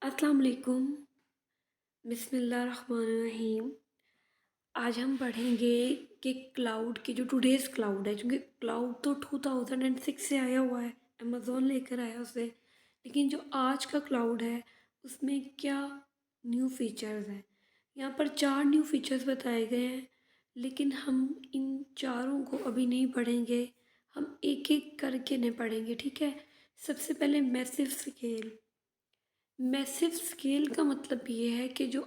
अस्सलाम वालेकुम। बिस्मिल्लाहिर्रहमानिर्रहीम। आज हम पढ़ेंगे कि क्लाउड की जो टुडेज़ क्लाउड है, क्योंकि क्लाउड तो 2006 से आया हुआ है, अमेज़ॉन लेकर आया उसे। लेकिन जो आज का क्लाउड है उसमें क्या न्यू फीचर्स हैं। यहाँ पर 4 न्यू फीचर्स बताए गए हैं, लेकिन हम इन चारों को अभी नहीं पढ़ेंगे। हम एक एक करके नहीं पढ़ेंगे, ठीक है। सबसे पहले मैसिव स्केल। मैसिव स्केल का मतलब ये है कि जो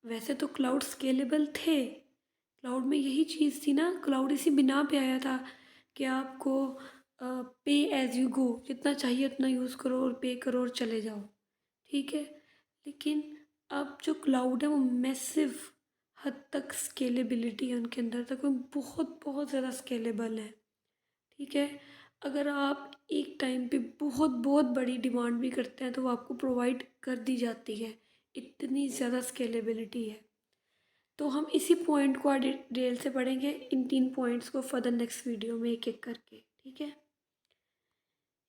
वैसे तो क्लाउड स्केलेबल थे, क्लाउड में यही चीज़ थी ना, क्लाउड इसी बिना पे आया था कि आपको पे एज यू गो, जितना चाहिए उतना यूज़ करो और पे करो और चले जाओ, ठीक है। लेकिन अब जो क्लाउड है वो मैसिव हद तक स्केलेबिलिटी है उनके अंदर तक, वो बहुत बहुत ज़्यादा स्केलेबल है, ठीक है। अगर आप एक टाइम पे बहुत बहुत बड़ी डिमांड भी करते हैं तो वो आपको प्रोवाइड कर दी जाती है, इतनी ज़्यादा स्केलेबिलिटी है। तो हम इसी पॉइंट को डिटेल से पढ़ेंगे, इन 3 पॉइंट्स को फर्दर नेक्स्ट वीडियो में एक एक करके, ठीक है।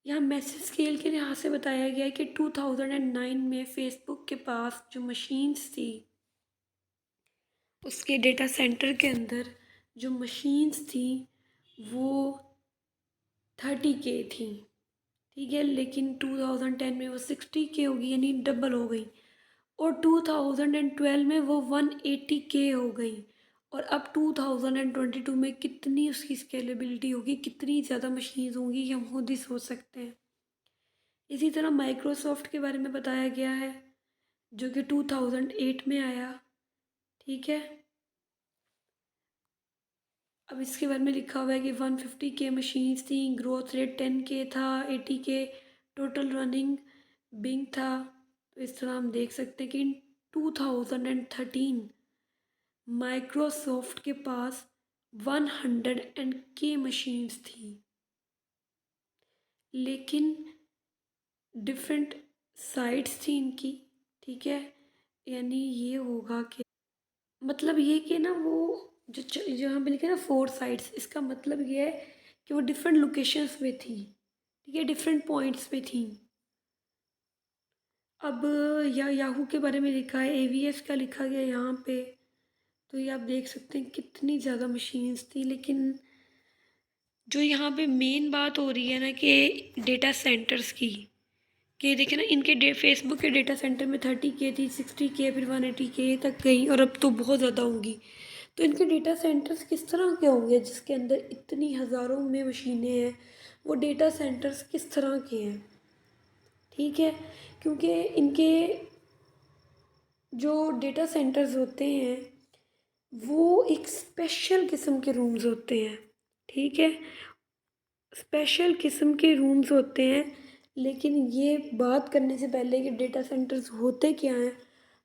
यहाँ मैसेज स्केल के लिहाज से बताया गया है कि 2009 में फेसबुक के पास जो मशीन्स थी, उसके डेटा सेंटर के अंदर जो मशीन्स थी वो 30K थी, ठीक है। लेकिन 2010 में वो 60K हो गई, यानी डबल हो गई। और 2012 में वो 180K हो गई। और अब 2022 में कितनी उसकी स्केलेबिलिटी होगी, कितनी ज़्यादा मशीन्स होंगी, ये हम खुद ही सोच सकते हैं। इसी तरह माइक्रोसॉफ्ट के बारे में बताया गया है, जो कि 2008 में आया, ठीक है। अब इसके बारे में लिखा हुआ है कि 150K मशीन्स थी, ग्रोथ रेट 10K था, 80K टोटल रनिंग बिंग था। तो इस तरह हम देख सकते हैं कि इन 2013 माइक्रोसॉफ्ट के पास 100K मशीन्स थी, लेकिन डिफरेंट साइट्स थी इनकी, ठीक है। यानी ये होगा कि मतलब ये कि ना वो जो यहाँ पे लिखा है ना 4 साइट्स, इसका मतलब ये है कि वो डिफरेंट लोकेशंस में थी, ठीक है, डिफरेंट पॉइंट्स पे थी। अब या याहू के बारे में लिखा है, एवीएस का लिखा गया यहाँ पे। तो ये आप देख सकते हैं कितनी ज़्यादा मशीन्स थी। लेकिन जो यहाँ पे मेन बात हो रही है ना कि डेटा सेंटर्स की, कि देखिए ना इनके फेसबुक के डेटा सेंटर में 30K थी, 60K, फिर 180K तक गई, और अब तो बहुत ज़्यादा होंगी। तो इनके डेटा सेंटर्स किस तरह के होंगे जिसके अंदर इतनी हज़ारों में मशीनें हैं, वो डेटा सेंटर्स किस तरह के हैं, ठीक है। क्योंकि इनके जो डेटा सेंटर्स होते हैं वो एक स्पेशल किस्म के रूम्स होते हैं, ठीक है, स्पेशल किस्म के रूम्स होते हैं। लेकिन ये बात करने से पहले कि डेटा सेंटर्स होते क्या हैं,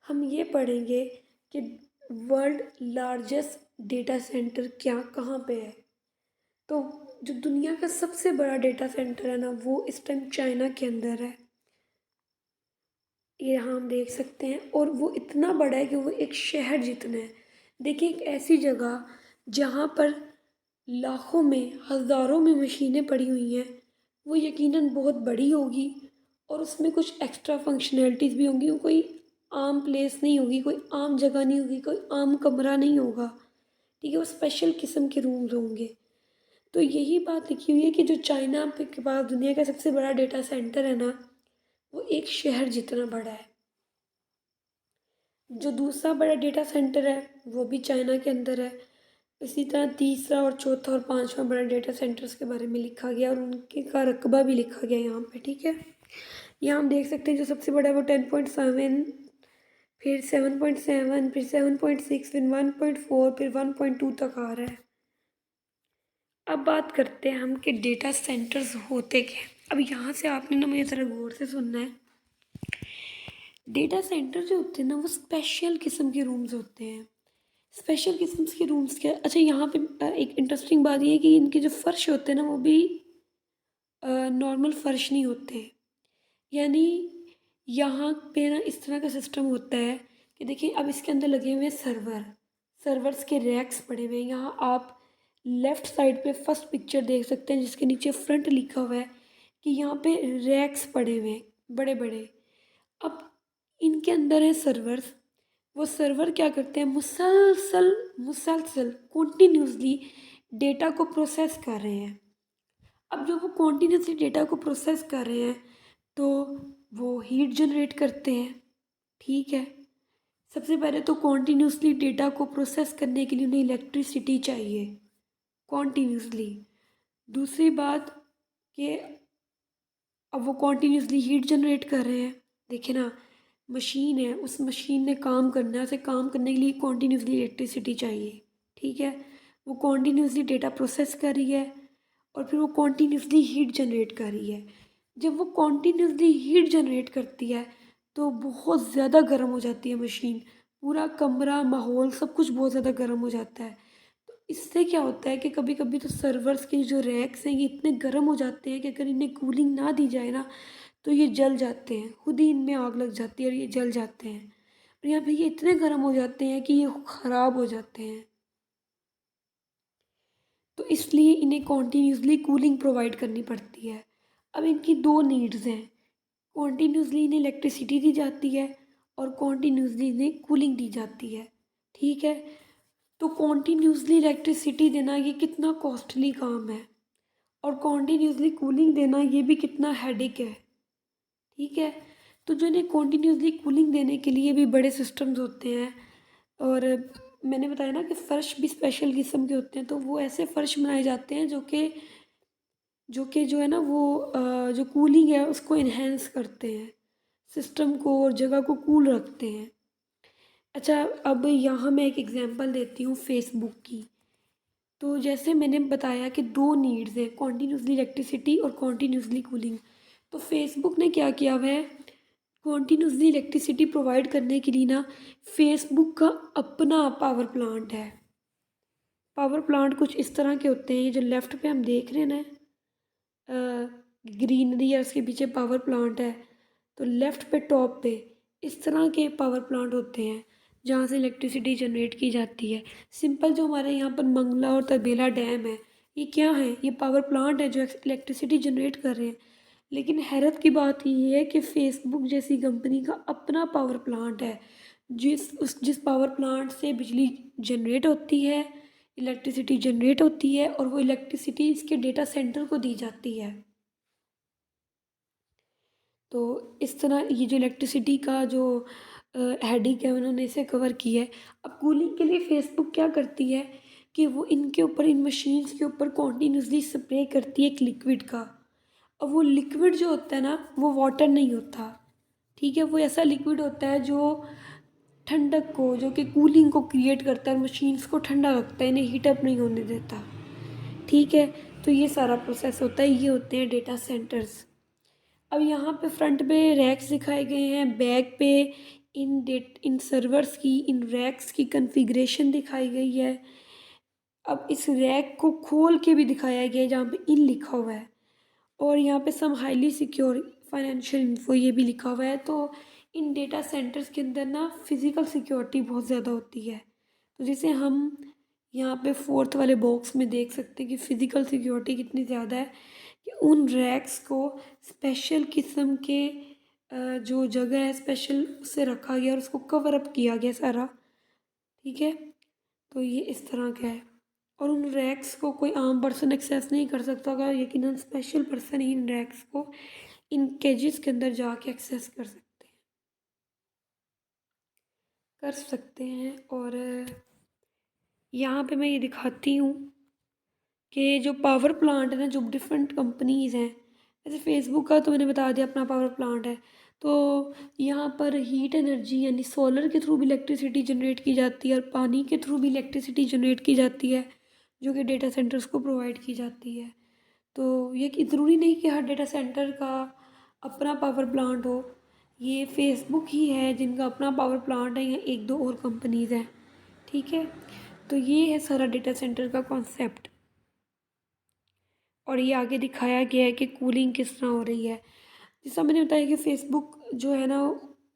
हम ये पढ़ेंगे कि वर्ल्ड लार्जेस्ट डेटा सेंटर क्या कहाँ पे है। तो जो दुनिया का सबसे बड़ा डेटा सेंटर है ना, वो इस टाइम चाइना के अंदर है, ये यहाँ हम देख सकते हैं। और वो इतना बड़ा है कि वो एक शहर जितना है। देखिए, एक ऐसी जगह जहाँ पर लाखों में हज़ारों में मशीनें पड़ी हुई हैं, वो यकीनन बहुत बड़ी होगी और उसमें कुछ एक्स्ट्रा फंक्शनैलिटीज़ भी होंगी। वो कोई आम प्लेस नहीं होगी, कोई आम जगह नहीं होगी, कोई आम कमरा नहीं होगा, ठीक है। वो स्पेशल किस्म के रूम्स होंगे। तो यही बात लिखी हुई है कि जो चाइना पे के पास दुनिया का सबसे बड़ा डेटा सेंटर है ना, वो एक शहर जितना बड़ा है। जो दूसरा बड़ा डेटा सेंटर है वो भी चाइना के अंदर है। इसी तरह तीसरा और चौथा और पांचवा बड़ा डेटा सेंटर्स के बारे में लिखा गया और उनके का रकबा भी लिखा गया यहाँ पे, ठीक है। यहाँ हम देख सकते हैं जो सबसे बड़ा है वो 10.7, फिर 7.7, फिर 7.6, फिर 1.4, फिर 1.2 तक आ रहा है। अब बात करते हैं हम कि डेटा सेंटर्स होते क्या हैं। अब यहाँ से आपने ना मुझे ज़रा गौर से सुनना है। डेटा सेंटर जो होते हैं ना, वो स्पेशल किस्म के रूम्स होते हैं। स्पेशल किस्म के रूम्स क्या, अच्छा यहाँ पे एक इंटरेस्टिंग बात ये है कि इनके जो फ़र्श होते हैं ना वो भी नॉर्मल फ़र्श नहीं होते। यानी यहाँ पे ना इस तरह का सिस्टम होता है कि देखिए, अब इसके अंदर लगे हुए हैं सर्वर्स के रैक्स पड़े हुए हैं। यहाँ आप लेफ़्ट साइड पे फर्स्ट पिक्चर देख सकते हैं जिसके नीचे फ्रंट लिखा हुआ है कि यहाँ पे रैक्स पड़े हुए हैं बड़े बड़े। अब इनके अंदर है सर्वर्स। वो सर्वर क्या करते हैं, मुसलसल मुसलसल कॉन्टीन्यूसली डेटा को प्रोसेस कर रहे हैं। अब जब वो कॉन्टीन्यूसली डेटा को प्रोसेस कर रहे हैं तो वो हीट जनरेट करते हैं। ठीक है, सबसे पहले तो कॉन्टीन्यूसली डेटा को प्रोसेस करने के लिए उन्हें इलेक्ट्रिसिटी चाहिए कॉन्टीन्यूसली। दूसरी बात कि अब वो कॉन्टीन्यूसली हीट जनरेट कर रहे हैं। देखिए ना, मशीन है, उस मशीन ने काम करना है, उसे काम करने के लिए कॉन्टीन्यूसली इलेक्ट्रिसिटी चाहिए। ठीक है, वो कॉन्टीन्यूसली डेटा प्रोसेस कर रही है और फिर वो कॉन्टीन्यूसली हीट जनरेट कर रही है। जब वो कॉन्टीन्यूसली हीट जनरेट करती है तो बहुत ज़्यादा गर्म हो जाती है मशीन, पूरा कमरा माहौल सब कुछ बहुत ज़्यादा गर्म हो जाता है। तो इससे क्या होता है कि कभी कभी तो सर्वर्स के जो रैक्स हैं ये इतने गर्म हो जाते हैं कि अगर इन्हें कूलिंग ना दी जाए ना तो ये जल जाते हैं, खुद ही इनमें आग लग जाती है और ये जल जाते हैं। और यहाँ पे ये इतने गर्म हो जाते हैं कि ये ख़राब हो जाते हैं। तो इसलिए इन्हें कॉन्टीन्यूसली कूलिंग प्रोवाइड करनी पड़ती है। अब इनकी दो नीड्स हैं, कॉन्टीन्यूसली इन्हें इलेक्ट्रिसिटी दी जाती है और कॉन्टीन्यूसली इन्हें कूलिंग दी जाती है। ठीक है, तो कॉन्टीन्यूसली इलेक्ट्रिसिटी देना ये कितना कॉस्टली काम है और कॉन्टीन्यूसली कूलिंग देना ये भी कितना हेडेक है। ठीक है, तो जो इन्हें कॉन्टीन्यूसली कूलिंग देने के लिए भी बड़े सिस्टम्स होते हैं। और मैंने बताया ना कि फ़र्श भी स्पेशल किस्म के होते हैं, तो वो ऐसे फ़र्श बनाए जाते हैं जो कि जो है ना वो जो कूलिंग है उसको इन्हेंस करते हैं, सिस्टम को और जगह को कूल रखते हैं। अच्छा, अब यहाँ मैं एक एग्जांपल देती हूँ फेसबुक की। तो जैसे मैंने बताया कि दो नीड्स हैं, कॉन्टीन्यूसली इलेक्ट्रिसिटी और कॉन्टीन्यूसली कूलिंग। तो फेसबुक ने क्या किया हुआ है, कॉन्टीन्यूसली इलेक्ट्रिसिटी प्रोवाइड करने के लिए ना फेसबुक का अपना पावर प्लांट है। पावर प्लांट कुछ इस तरह के होते हैं, ये जो लेफ़्ट पे हम देख रहे हैं ना, ग्रीनरी है उसके पीछे पावर प्लांट है, तो लेफ़्ट पे टॉप पे इस तरह के पावर प्लांट होते हैं जहाँ से इलेक्ट्रिसिटी जनरेट की जाती है। सिंपल जो हमारे यहाँ पर मंगला और तर्बेला डैम है, ये क्या है, ये पावर प्लांट है जो इलेक्ट्रिसिटी जनरेट कर रहे हैं। लेकिन हैरत की बात ये है कि फेसबुक जैसी कंपनी का अपना पावर प्लांट है, जिस पावर प्लांट से बिजली जनरेट होती है, इलेक्ट्रिसिटी जनरेट होती है और वो इलेक्ट्रिसिटी इसके डेटा सेंटर को दी जाती है। तो इस तरह ये जो इलेक्ट्रिसिटी का जो हेडेक है उन्होंने इसे कवर किया है। अब कूलिंग के लिए फेसबुक क्या करती है कि वो इनके ऊपर, इन मशीन्स के ऊपर कॉन्टीन्यूसली स्प्रे करती है एक लिक्विड का। अब वो लिक्विड जो होता है ना वो वाटर नहीं होता। ठीक है, वो ऐसा लिक्विड होता है जो ठंडक को, जो कि कूलिंग को क्रिएट करता है, मशीन्स को ठंडा रखता है, इन्हें हीटअप नहीं होने देता। ठीक है, तो ये सारा प्रोसेस होता है, ये होते हैं डेटा सेंटर्स। अब यहाँ पे फ्रंट पे रैक्स दिखाए गए हैं, बैक पे इन सर्वर्स की, इन रैक्स की कॉन्फ़िगरेशन दिखाई गई है। अब इस रैक को खोल के भी दिखाया गया है जहाँ पे इन लिखा हुआ है, और यहाँ पे सम हाईली सिक्योर फाइनेंशियल इन्फो ये भी लिखा हुआ है। तो इन डेटा सेंटर्स के अंदर ना फिज़िकल सिक्योरिटी बहुत ज़्यादा होती है। तो जैसे हम यहाँ पे फोर्थ वाले बॉक्स में देख सकते हैं कि फ़िज़िकल सिक्योरिटी कितनी ज़्यादा है, कि उन रैक्स को स्पेशल किस्म के जो जगह है स्पेशल उससे रखा गया और उसको कवर अप किया गया सारा। ठीक है, तो ये इस तरह का है और उन रैक्स को कोई आम पर्सन एक्सेस नहीं कर सकता होगा, यकीनन स्पेशल पर्सन ही इन रैक्स को इन केजेस के अंदर जाके एक्सेस कर सकते हैं। और यहाँ पे मैं ये दिखाती हूँ कि जो पावर प्लांट है ना, जो डिफरेंट कंपनीज़ हैं, जैसे फेसबुक का तो मैंने बता दिया अपना पावर प्लांट है। तो यहाँ पर हीट एनर्जी यानी सोलर के थ्रू भी इलेक्ट्रिसिटी जनरेट की जाती है और पानी के थ्रू भी इलेक्ट्रिसिटी जनरेट की जाती है, जो कि डेटा सेंटर्स को प्रोवाइड की जाती है। तो ये कि ज़रूरी नहीं कि हर डेटा सेंटर का अपना पावर प्लांट हो, ये फेसबुक ही है जिनका अपना पावर प्लांट है या एक दो और कंपनीज़ हैं। ठीक है, तो ये है सारा डेटा सेंटर का कॉन्सेप्ट और ये आगे दिखाया गया है कि कूलिंग किस तरह हो रही है। जैसा मैंने बताया कि फेसबुक जो है ना,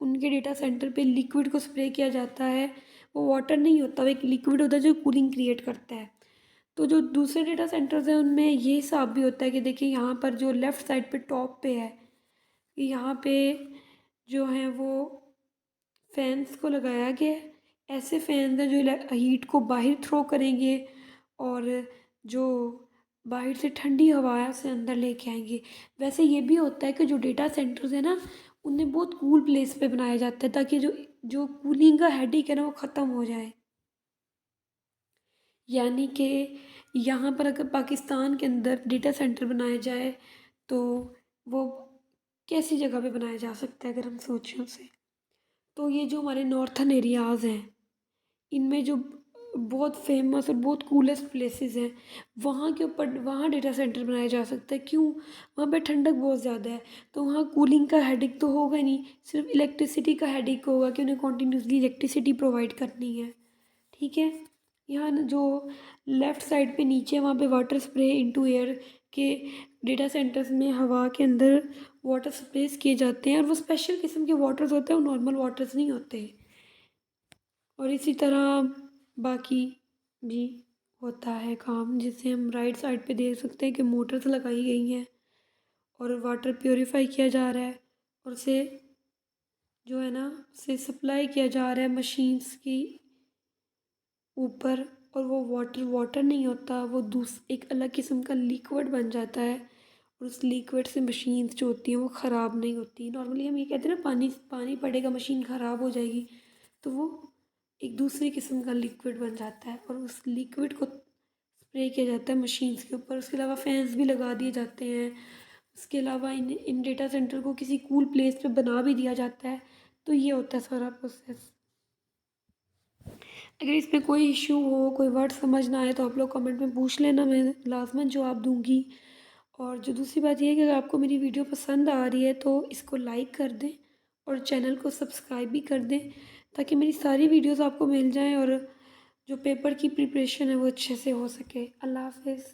उनके डेटा सेंटर पे लिक्विड को स्प्रे किया जाता है, वो वाटर नहीं होता, वो एक लिक्विड होता है जो कूलिंग क्रिएट करता है। तो जो दूसरे डेटा सेंटर्स हैं उनमें ये हिसाब भी होता है कि देखिए यहाँ पर जो लेफ़्ट साइड पे टॉप पे है कि यहाँ पे जो है वो फैंस को लगाया गया है। ऐसे फैंस हैं जो हीट को बाहर थ्रो करेंगे और जो बाहर से ठंडी हवा है उसे अंदर लेके आएंगे। वैसे ये भी होता है कि जो डेटा सेंटर्स है ना, उन्हें बहुत कूल प्लेस पे बनाया जाता है ताकि जो जो कूलिंग का हेडेक है ना वो ख़त्म हो जाए। यानी कि यहाँ पर अगर पाकिस्तान के अंदर डेटा सेंटर बनाया जाए तो वो कैसी जगह पे बनाया जा सकता है अगर हम सोचें उसे। तो ये जो हमारे नॉर्थन एरियाज़ हैं, इनमें जो बहुत फेमस और बहुत कूलेस्ट प्लेसेस हैं, वहाँ के ऊपर वहाँ डेटा सेंटर बनाया जा सकता है। क्यों? वहाँ पे ठंडक बहुत ज़्यादा है, तो वहाँ कूलिंग का हेडेक तो होगा नहीं, सिर्फ इलेक्ट्रिसिटी का हेडेक होगा कि उन्हें कॉन्टीन्यूसली इलेक्ट्रिसिटी प्रोवाइड करनी है। ठीक है। यहाँ न जो लेफ़्ट साइड पे नीचे वहाँ पे वाटर स्प्रे इनटू एयर के डेटा सेंटर्स में हवा के अंदर वाटर स्प्रेस किए जाते हैं, और वो स्पेशल किस्म के वाटर्स होते हैं, वो नॉर्मल वाटर्स नहीं होते। और इसी तरह बाकी भी होता है काम, जिससे हम राइट साइड पे देख सकते हैं कि मोटर्स लगाई गई हैं और वाटर प्योरीफाई किया जा रहा है, और उसे जो है ना उसे सप्लाई किया जा रहा है मशीन्स की ऊपर। और वो वाटर वाटर नहीं होता, वो एक अलग किस्म का लिक्विड बन जाता है, और उस लिक्विड से मशीन्स जो होती हैं वो ख़राब नहीं होती। नॉर्मली हम ये कहते हैं ना, पानी पानी पड़ेगा मशीन ख़राब हो जाएगी, तो वो एक दूसरी किस्म का लिक्विड बन जाता है और उस लिक्विड को स्प्रे किया जाता है मशीन्स के ऊपर। उसके अलावा फैंस भी लगा दिए जाते हैं। उसके अलावा इन इन डेटा सेंटर को किसी कूल प्लेस पे बना भी दिया जाता है। तो ये होता है सारा प्रोसेस। अगर इसमें कोई इश्यू हो, कोई वर्ड समझ ना आए, तो आप लोग कमेंट में पूछ लेना, मैं लाज़मन जवाब दूँगी। और जो दूसरी बात ये है कि अगर आपको मेरी वीडियो पसंद आ रही है तो इसको लाइक कर दें और चैनल को सब्सक्राइब भी कर दें, ताकि मेरी सारी वीडियोस आपको मिल जाएँ और जो पेपर की प्रिपरेशन है वो अच्छे से हो सके। अल्लाह हाफ़िज़।